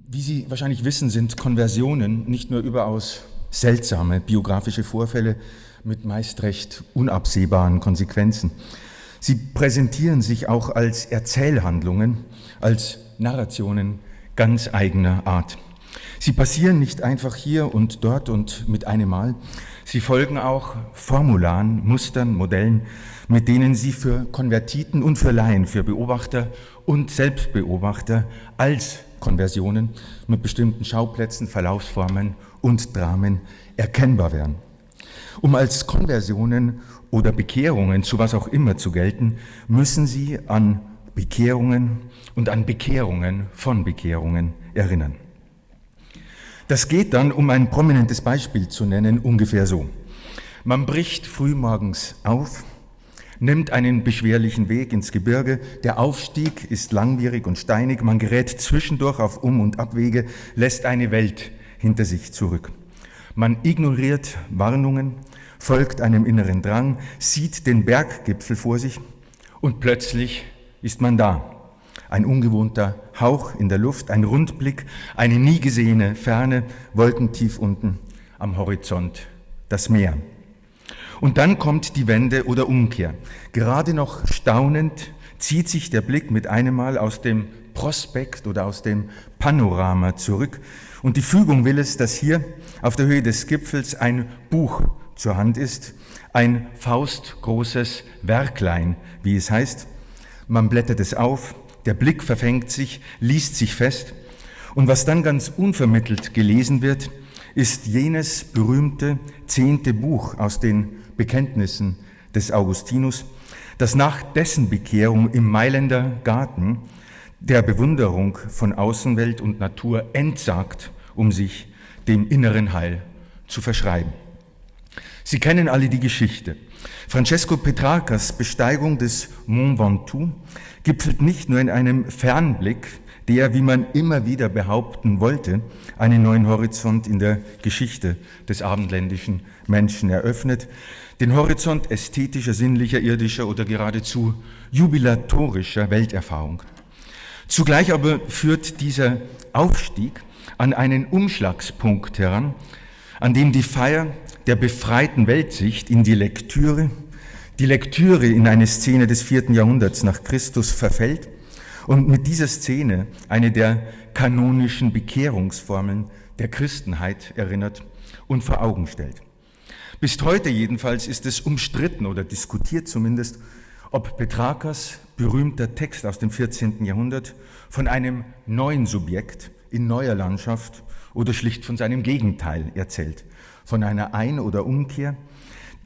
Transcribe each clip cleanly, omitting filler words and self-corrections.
Wie Sie wahrscheinlich wissen, sind Konversionen nicht nur überaus seltsame biografische Vorfälle mit meist recht unabsehbaren Konsequenzen. Sie präsentieren sich auch als Erzählhandlungen, als Narrationen ganz eigener Art. Sie passieren nicht einfach hier und dort und mit einem Mal. Sie folgen auch Formularen, Mustern, Modellen, mit denen sie für Konvertiten und für Laien, für Beobachter und Selbstbeobachter als Konversionen mit bestimmten Schauplätzen, Verlaufsformen und Dramen erkennbar werden. Um als Konversionen oder Bekehrungen zu was auch immer zu gelten, müssen sie an Bekehrungen und an Bekehrungen von Bekehrungen erinnern. Das geht dann, um ein prominentes Beispiel zu nennen, ungefähr so. Man bricht frühmorgens auf, nimmt einen beschwerlichen Weg ins Gebirge, der Aufstieg ist langwierig und steinig, man gerät zwischendurch auf Um- und Abwege, lässt eine Welt hinter sich zurück. Man ignoriert Warnungen, folgt einem inneren Drang, sieht den Berggipfel vor sich und plötzlich ist man da. Ein ungewohnter Hauch in der Luft, ein Rundblick, eine nie gesehene Ferne, wolkentief unten am Horizont das Meer. Und dann kommt die Wende oder Umkehr. Gerade noch staunend zieht sich der Blick mit einem Mal aus dem Prospekt oder aus dem Panorama zurück. Und die Fügung will es, dass hier auf der Höhe des Gipfels ein Buch zur Hand ist, ein faustgroßes Werklein, wie es heißt. Man blättert es auf, der Blick verfängt sich, liest sich fest. Und was dann ganz unvermittelt gelesen wird, ist jenes berühmte 10. Buch aus den Bekenntnissen des Augustinus, das nach dessen Bekehrung im Mailänder Garten der Bewunderung von Außenwelt und Natur entsagt, um sich dem inneren Heil zu verschreiben. Sie kennen alle die Geschichte. Francesco Petrarcas Besteigung des Mont Ventoux gipfelt nicht nur in einem Fernblick, der, wie man immer wieder behaupten wollte, einen neuen Horizont in der Geschichte des abendländischen Menschen eröffnet, den Horizont ästhetischer, sinnlicher, irdischer oder geradezu jubilatorischer Welterfahrung. Zugleich aber führt dieser Aufstieg an einen Umschlagspunkt heran, an dem die Feier der befreiten Weltsicht in die Lektüre in eine Szene des 4. Jahrhunderts nach Christus verfällt und mit dieser Szene eine der kanonischen Bekehrungsformeln der Christenheit erinnert und vor Augen stellt. Bis heute jedenfalls ist es umstritten oder diskutiert zumindest, ob Petrarcas berühmter Text aus dem 14. Jahrhundert von einem neuen Subjekt in neuer Landschaft oder schlicht von seinem Gegenteil erzählt, von einer Ein- oder Umkehr,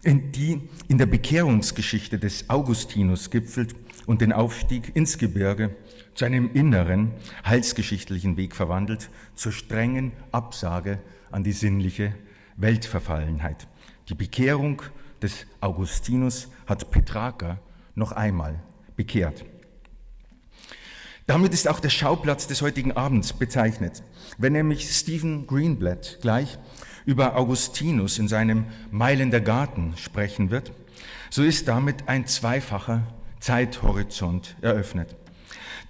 die in der Bekehrungsgeschichte des Augustinus gipfelt und den Aufstieg ins Gebirge zu einem inneren, heilsgeschichtlichen Weg verwandelt, zur strengen Absage an die sinnliche Weltverfallenheit. Die Bekehrung des Augustinus hat Petrarca noch einmal bekehrt. Damit ist auch der Schauplatz des heutigen Abends bezeichnet. Wenn nämlich Stephen Greenblatt gleich über Augustinus in seinem Mailänder Garten sprechen wird, so ist damit ein zweifacher Zeithorizont eröffnet.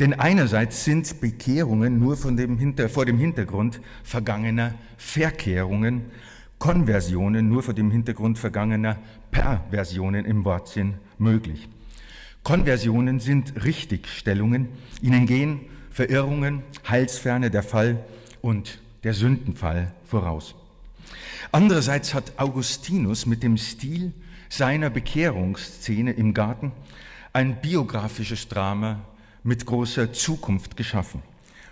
Denn einerseits sind Bekehrungen nur vor dem Hintergrund vergangener Verkehrungen, Konversionen nur vor dem Hintergrund vergangener Perversionen im Wortsinn möglich. Konversionen sind Richtigstellungen, ihnen gehen Verirrungen, Heilsferne, der Fall und der Sündenfall voraus. Andererseits hat Augustinus mit dem Stil seiner Bekehrungsszene im Garten ein biografisches Drama mit großer Zukunft geschaffen.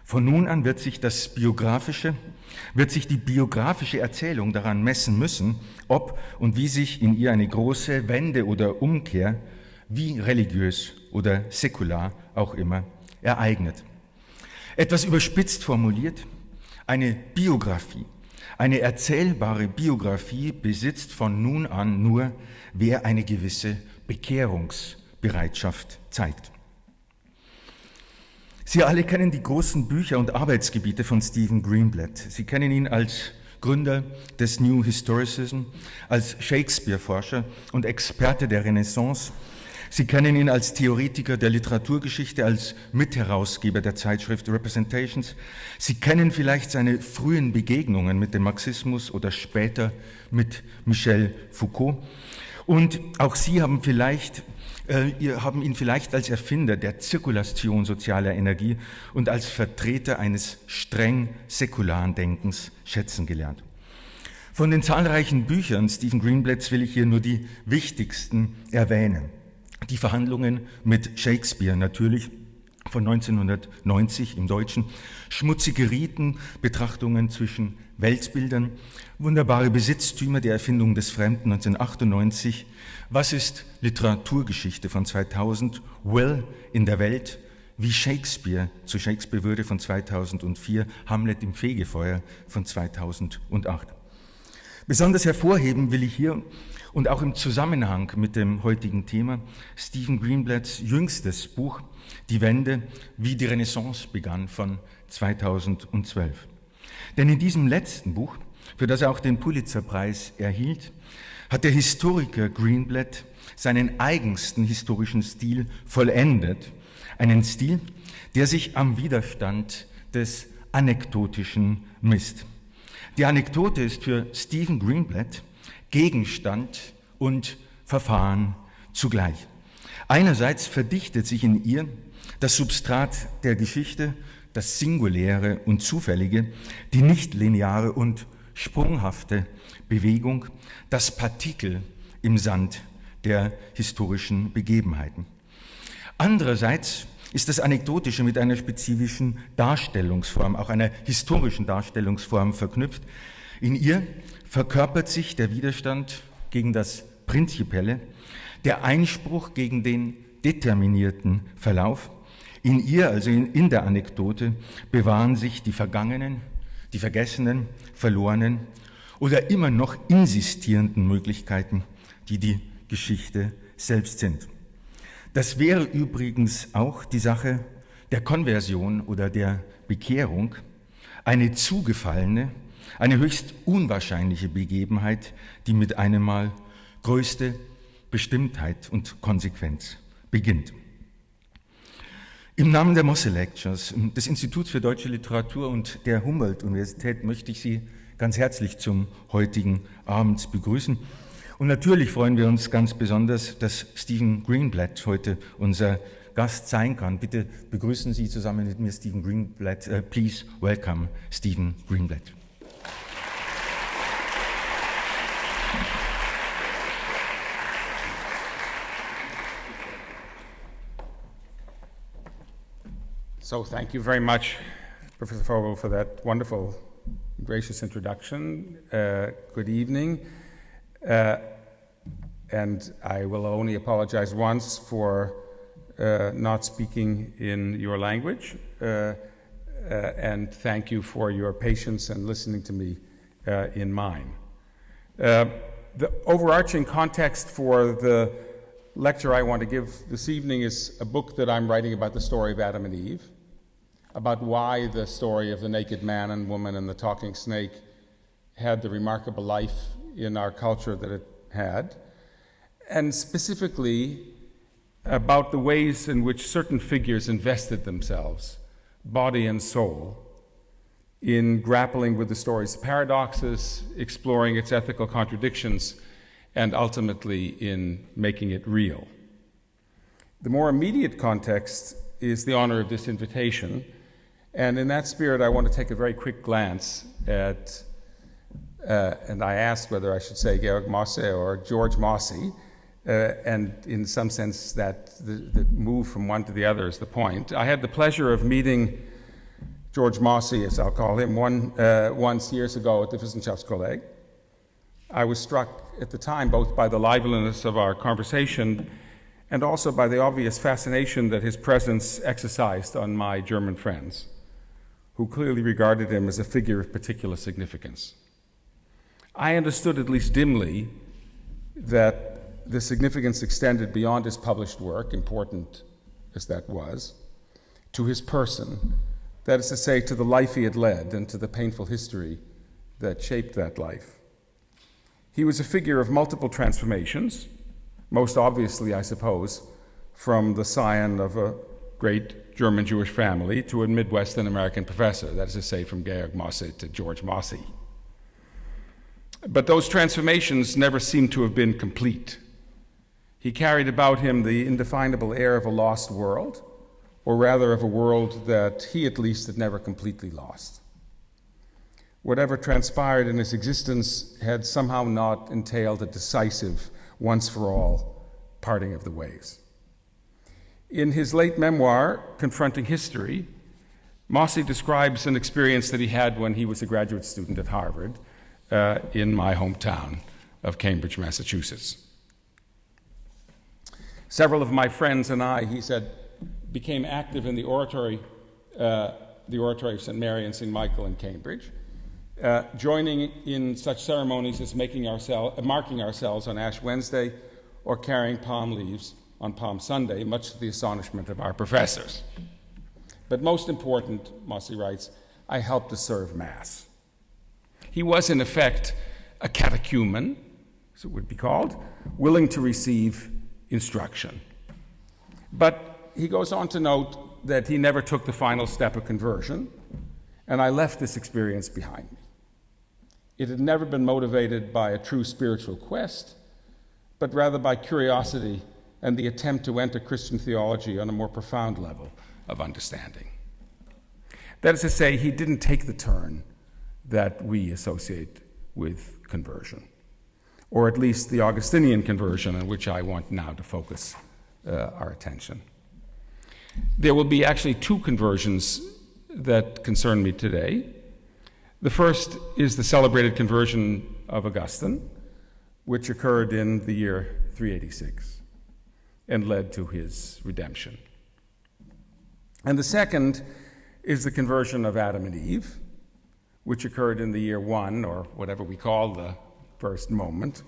Von nun an wird sich die biografische Erzählung daran messen müssen, ob und wie sich in ihr eine große Wende oder Umkehr, wie religiös oder säkular auch immer, ereignet. Etwas überspitzt formuliert, eine Biografie, eine erzählbare Biografie besitzt von nun an nur, wer eine gewisse Bekehrungsbereitschaft zeigt. Sie alle kennen die großen Bücher und Arbeitsgebiete von Stephen Greenblatt. Sie kennen ihn als Gründer des New Historicism, als Shakespeare-Forscher und Experte der Renaissance, Sie kennen ihn als Theoretiker der Literaturgeschichte, als Mitherausgeber der Zeitschrift Representations. Sie kennen vielleicht seine frühen Begegnungen mit dem Marxismus oder später mit Michel Foucault. Und auch Sie haben ihn vielleicht als Erfinder der Zirkulation sozialer Energie und als Vertreter eines streng säkularen Denkens schätzen gelernt. Von den zahlreichen Büchern Stephen Greenblatts will ich hier nur die wichtigsten erwähnen. Die Verhandlungen mit Shakespeare natürlich von 1990 im Deutschen, schmutzige Riten, Betrachtungen zwischen Weltbildern, wunderbare Besitztümer, die Erfindung des Fremden 1998, Was ist Literaturgeschichte von 2000, Will in der Welt, wie Shakespeare zu Shakespeare würde von 2004, Hamlet im Fegefeuer von 2008. Besonders hervorheben will ich hier und auch im Zusammenhang mit dem heutigen Thema Stephen Greenblatts jüngstes Buch Die Wende, wie die Renaissance begann von 2012. Denn in diesem letzten Buch, für das er auch den Pulitzerpreis erhielt, hat der Historiker Greenblatt seinen eigensten historischen Stil vollendet, einen Stil, der sich am Widerstand des Anekdotischen misst. Die Anekdote ist für Stephen Greenblatt Gegenstand und Verfahren zugleich. Einerseits verdichtet sich in ihr das Substrat der Geschichte, das Singuläre und Zufällige, die nichtlineare und sprunghafte Bewegung, das Partikel im Sand der historischen Begebenheiten. Andererseits ist das Anekdotische mit einer spezifischen Darstellungsform, auch einer historischen Darstellungsform verknüpft. In ihr verkörpert sich der Widerstand gegen das Prinzipielle, der Einspruch gegen den determinierten Verlauf. In ihr, also in der Anekdote, bewahren sich die vergangenen, die vergessenen, verlorenen oder immer noch insistierenden Möglichkeiten, die die Geschichte selbst sind. Das wäre übrigens auch die Sache der Konversion oder der Bekehrung, eine zugefallene, eine höchst unwahrscheinliche Begebenheit, die mit einem Mal größte Bestimmtheit und Konsequenz beginnt. Im Namen der Mosse-Lectures, des Instituts für Deutsche Literatur und der Humboldt-Universität möchte ich Sie ganz herzlich zum heutigen Abend begrüßen. Und natürlich freuen wir uns ganz besonders, dass Stephen Greenblatt heute unser Gast sein kann. Bitte begrüßen Sie zusammen mit mir Stephen Greenblatt. Please welcome Stephen Greenblatt. So thank you very much, Professor Vogel, for that wonderful, gracious introduction. Good evening. And I will only apologize once for not speaking in your language, and thank you for your patience and listening to me in mine. The overarching context for the lecture I want to give this evening is a book that I'm writing about the story of Adam and Eve, about why the story of the naked man and woman and the talking snake had the remarkable life in our culture that it had, and specifically about the ways in which certain figures invested themselves, body and soul, in grappling with the story's paradoxes, exploring its ethical contradictions, and ultimately in making it real. The more immediate context is the honor of this invitation, and in that spirit I want to take a very quick glance at and I asked whether I should say Georg Mosse or George Mosse, and in some sense that the move from one to the other is the point. I had the pleasure of meeting George Mosse, as I'll call him, once years ago at the Wissenschaftskolleg. I was struck at the time both by the liveliness of our conversation and also by the obvious fascination that his presence exercised on my German friends, who clearly regarded him as a figure of particular significance. I understood, at least dimly, that the significance extended beyond his published work, important as that was, to his person, that is to say, to the life he had led and to the painful history that shaped that life. He was a figure of multiple transformations, most obviously, I suppose, from the scion of a great German Jewish family to a Midwestern American professor, that is to say, from Georg Mosse to George Mosse. But those transformations never seem to have been complete. He carried about him the indefinable air of a lost world, or rather of a world that he at least had never completely lost. Whatever transpired in his existence had somehow not entailed a decisive, once-for-all parting of the ways. In his late memoir, Confronting History, Mosse describes an experience that he had when he was a graduate student at Harvard in my hometown of Cambridge, Massachusetts. Several of my friends and I, he said, became active in the oratory of St. Mary and St. Michael in Cambridge, joining in such ceremonies as marking ourselves on Ash Wednesday or carrying palm leaves on Palm Sunday, much to the astonishment of our professors. But most important, Mosse writes, I helped to serve Mass. He was, in effect, a catechumen, as it would be called, willing to receive instruction. But he goes on to note that he never took the final step of conversion, and I left this experience behind me. It had never been motivated by a true spiritual quest, but rather by curiosity and the attempt to enter Christian theology on a more profound level of understanding. That is to say, he didn't take the turn that we associate with conversion, or at least the Augustinian conversion, on which I want now to focus our attention. There will be actually two conversions that concern me today. The first is the celebrated conversion of Augustine, which occurred in the year 386 and led to his redemption. And the second is the conversion of Adam and Eve, which occurred in the year 1, or whatever we call the first moment,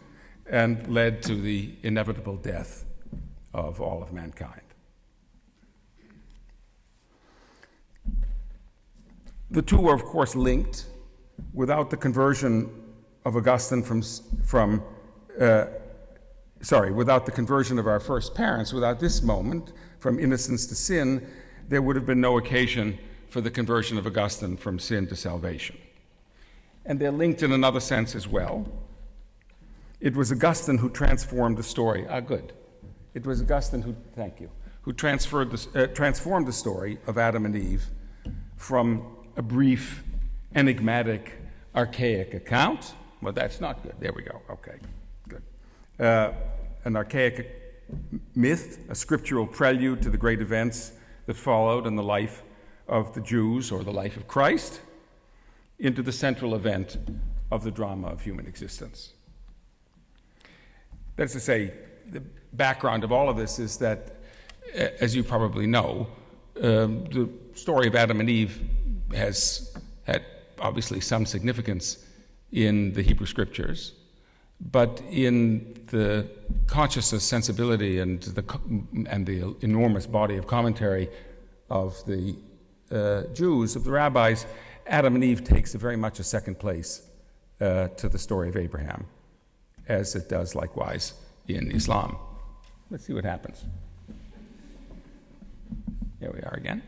and led to the inevitable death of all of mankind. The two are, of course, linked. Without the conversion of Augustine without the conversion of our first parents, without this moment, from innocence to sin, there would have been no occasion for the conversion of Augustine from sin to salvation. And they're linked in another sense as well. It was Augustine who transformed the story. It was Augustine who transformed the story of Adam and Eve from a brief, enigmatic, archaic account. Well, that's not good. There we go. Okay, good. An archaic myth, a scriptural prelude to the great events that followed in the life of the Jews or the life of Christ, into the central event of the drama of human existence. That is to say, the background of all of this is that, as you probably know, the story of Adam and Eve has had obviously some significance in the Hebrew Scriptures, but in the consciousness, sensibility, and the enormous body of commentary of the Jews, of the rabbis, Adam and Eve takes very much a second place to the story of Abraham, as it does likewise in Islam. Let's see what happens. Here we are again.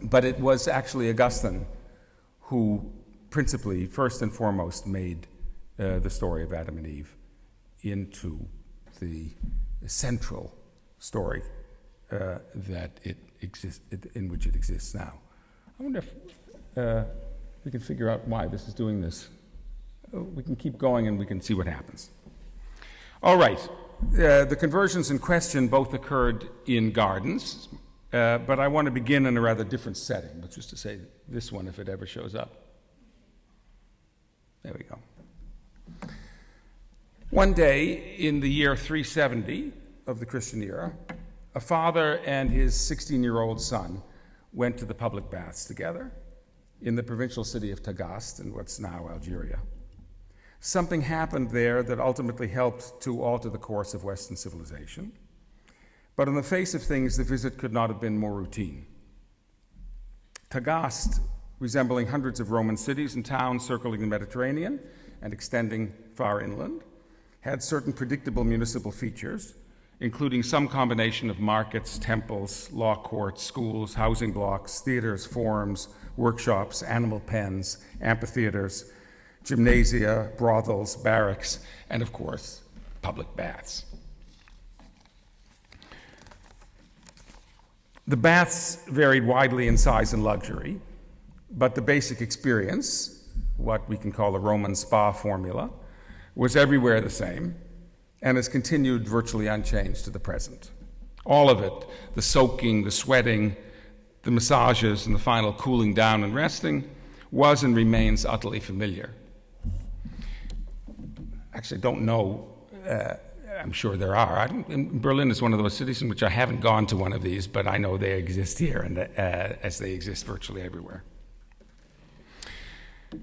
But it was actually Augustine who principally, first and foremost, made the story of Adam and Eve into the central story that it exists, in which it exists now. I wonder if we can figure out why this is doing this. We can keep going and we can see what happens. All right. The conversions in question both occurred in gardens, but I want to begin in a rather different setting, which is to say this one, if it ever shows up. There we go. One day in the year 370 of the Christian era, a father and his 16-year-old son went to the public baths together in the provincial city of Tagaste in what's now Algeria. Something happened there that ultimately helped to alter the course of Western civilization. But on the face of things, the visit could not have been more routine. Tagaste, resembling hundreds of Roman cities and towns circling the Mediterranean and extending far inland, had certain predictable municipal features, including some combination of markets, temples, law courts, schools, housing blocks, theaters, forums, workshops, animal pens, amphitheaters, gymnasia, brothels, barracks, and of course, public baths. The baths varied widely in size and luxury, but the basic experience, what we can call the Roman spa formula, was everywhere the same and has continued virtually unchanged to the present. All of it, the soaking, the sweating, the massages, and the final cooling down and resting, was and remains utterly familiar. Actually, I don't know, I'm sure there are. Berlin is one of those cities in which I haven't gone to one of these, but I know they exist here, and as they exist virtually everywhere.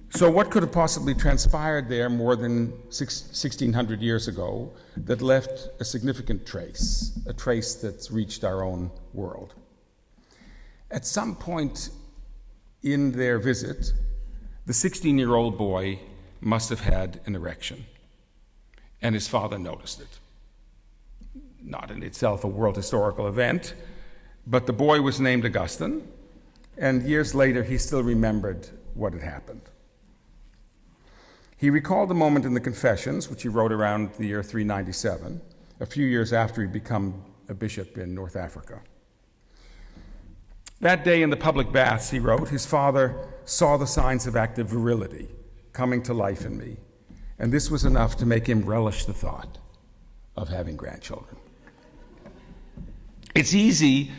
So what could have possibly transpired there more than 1,600 years ago that left a significant trace, a trace that's reached our own world? At some point in their visit, the 16-year-old boy must have had an erection, and his father noticed it. Not in itself a world historical event, but the boy was named Augustine, and years later he still remembered what had happened. He recalled the moment in the Confessions, which he wrote around the year 397, a few years after he'd become a bishop in North Africa. That day in the public baths, he wrote, his father saw the signs of active virility coming to life in me, and this was enough to make him relish the thought of having grandchildren. It's easy,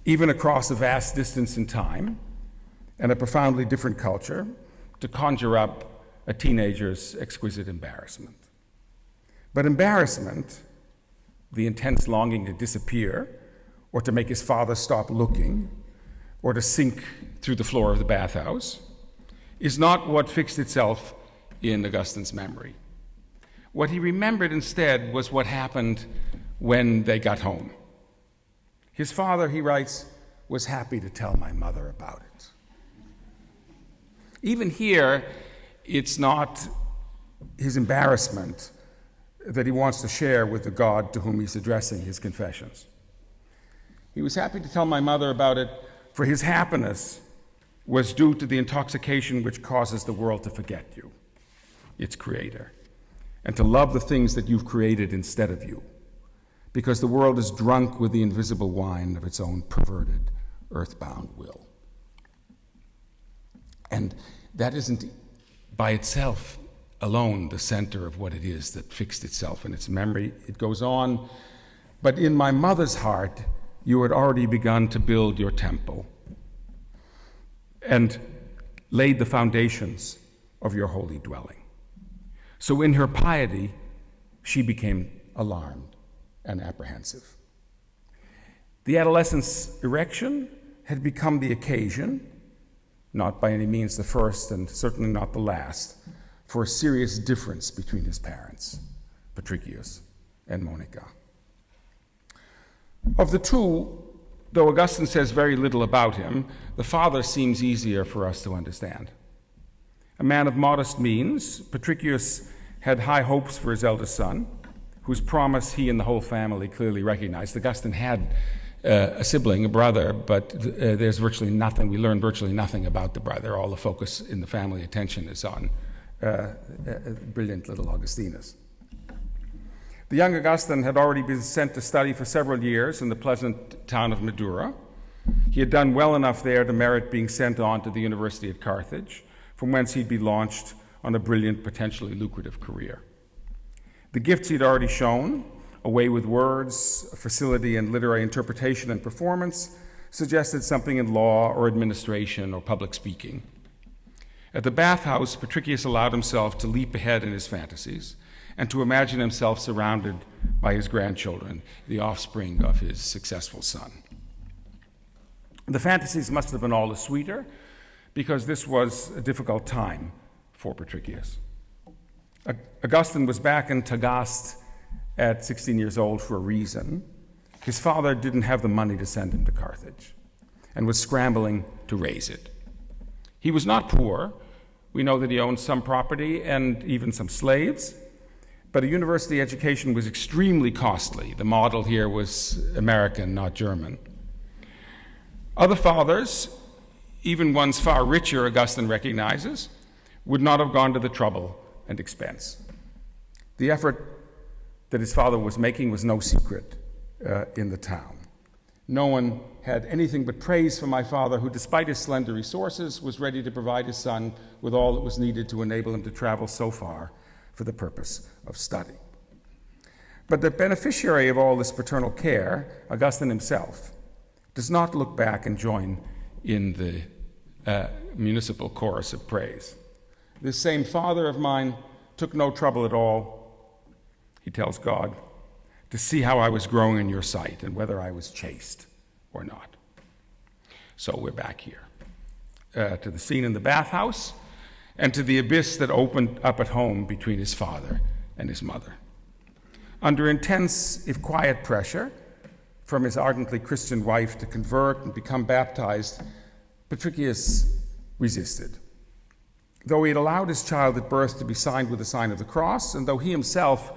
even across a vast distance in time and a profoundly different culture, to conjure up a teenager's exquisite embarrassment. But embarrassment, the intense longing to disappear, or to make his father stop looking, or to sink through the floor of the bathhouse, is not what fixed itself in Augustine's memory. What he remembered instead was what happened when they got home. His father, he writes, was happy to tell my mother about it. Even here, it's not his embarrassment that he wants to share with the God to whom he's addressing his confessions. He was happy to tell my mother about it, for his happiness was due to the intoxication which causes the world to forget you, its creator, and to love the things that you've created instead of you, because the world is drunk with the invisible wine of its own perverted, earthbound will. And that isn't by itself alone the center of what it is that fixed itself in its memory. It goes on, but in my mother's heart, you had already begun to build your temple and laid the foundations of your holy dwelling. So in her piety, she became alarmed and apprehensive. The adolescent's erection had become the occasion, not by any means the first and certainly not the last, for a serious difference between his parents, Patricius and Monica. Of the two, though Augustine says very little about him, the father seems easier for us to understand. A man of modest means, Patricius had high hopes for his eldest son, whose promise he and the whole family clearly recognized. Augustine had a sibling, a brother, but there's virtually nothing, we learn virtually nothing about the brother. All the focus in the family attention is on brilliant little Augustinus. The young Augustine had already been sent to study for several years in the pleasant town of Madura. He had done well enough there to merit being sent on to the University at Carthage, from whence he'd be launched on a brilliant, potentially lucrative career. The gifts he'd already shown, a way with words, a facility in literary interpretation and performance, suggested something in law or administration or public speaking. At the bathhouse, Patricius allowed himself to leap ahead in his fantasies and to imagine himself surrounded by his grandchildren, the offspring of his successful son. The fantasies must have been all the sweeter because this was a difficult time for Patricius. Augustine was back in Tagaste at 16 years old for a reason. His father didn't have the money to send him to Carthage and was scrambling to raise it. He was not poor. We know that he owned some property and even some slaves, But a university education was extremely costly. The model here was American, not German. Other fathers, even ones far richer, Augustine recognizes, would not have gone to the trouble and expense. The effort that his father was making was no secret in the town. No one had anything but praise for my father, who, despite his slender resources, was ready to provide his son with all that was needed to enable him to travel so far for the purpose of study. But the beneficiary of all this paternal care, Augustine himself, does not look back and join in the municipal chorus of praise. This same father of mine took no trouble at all, he tells God, to see how I was growing in your sight and whether I was chaste or not. So we're back here to the scene in the bathhouse and to the abyss that opened up at home between his father and his mother. Under intense, if quiet, pressure from his ardently Christian wife to convert and become baptized, Patricius resisted. Though he had allowed his child at birth to be signed with the sign of the cross, and though he himself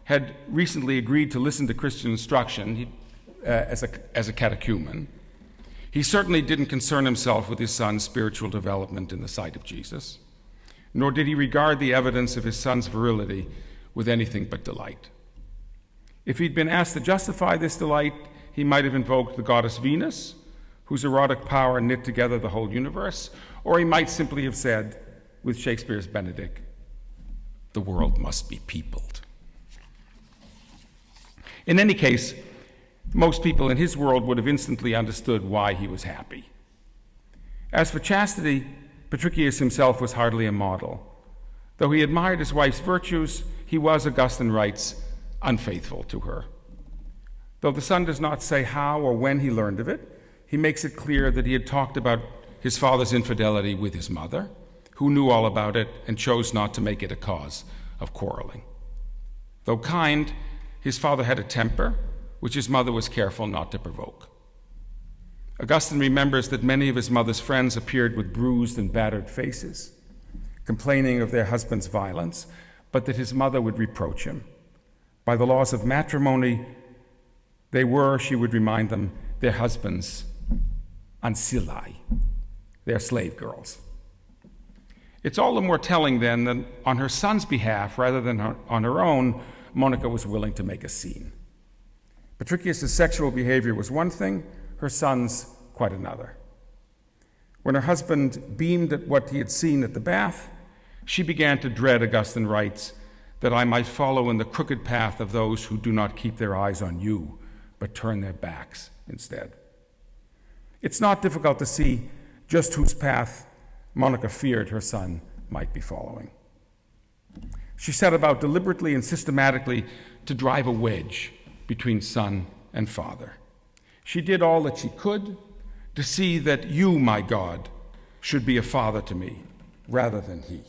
had recently agreed to listen to Christian instruction as a catechumen, he certainly didn't concern himself with his son's spiritual development in the sight of Jesus, nor did he regard the evidence of his son's virility with anything but delight. If he'd been asked to justify this delight, he might have invoked the goddess Venus, whose erotic power knit together the whole universe, or he might simply have said, with Shakespeare's Benedict, the world must be peopled. In any case, most people in his world would have instantly understood why he was happy. As for chastity, Patricius himself was hardly a model. Though he admired his wife's virtues, he was, Augustine writes, unfaithful to her. Though the son does not say how or when he learned of it, he makes it clear that he had talked about his father's infidelity with his mother, who knew all about it and chose not to make it a cause of quarreling. Though kind, his father had a temper, which his mother was careful not to provoke. Augustine remembers that many of his mother's friends appeared with bruised and battered faces, complaining of their husband's violence, but that his mother would reproach him. By the laws of matrimony, they were, she would remind them, their husbands' ancilli, their slave girls. It's all the more telling then that on her son's behalf, rather than on her own, Monica was willing to make a scene. Patricius' sexual behavior was one thing, her son's quite another. When her husband beamed at what he had seen at the bath, she began to dread, Augustine writes, that I might follow in the crooked path of those who do not keep their eyes on you, but turn their backs instead. It's not difficult to see just whose path Monica feared her son might be following. She set about deliberately and systematically to drive a wedge between son and father. She did all that she could to see that you, my God, should be a father to me rather than he.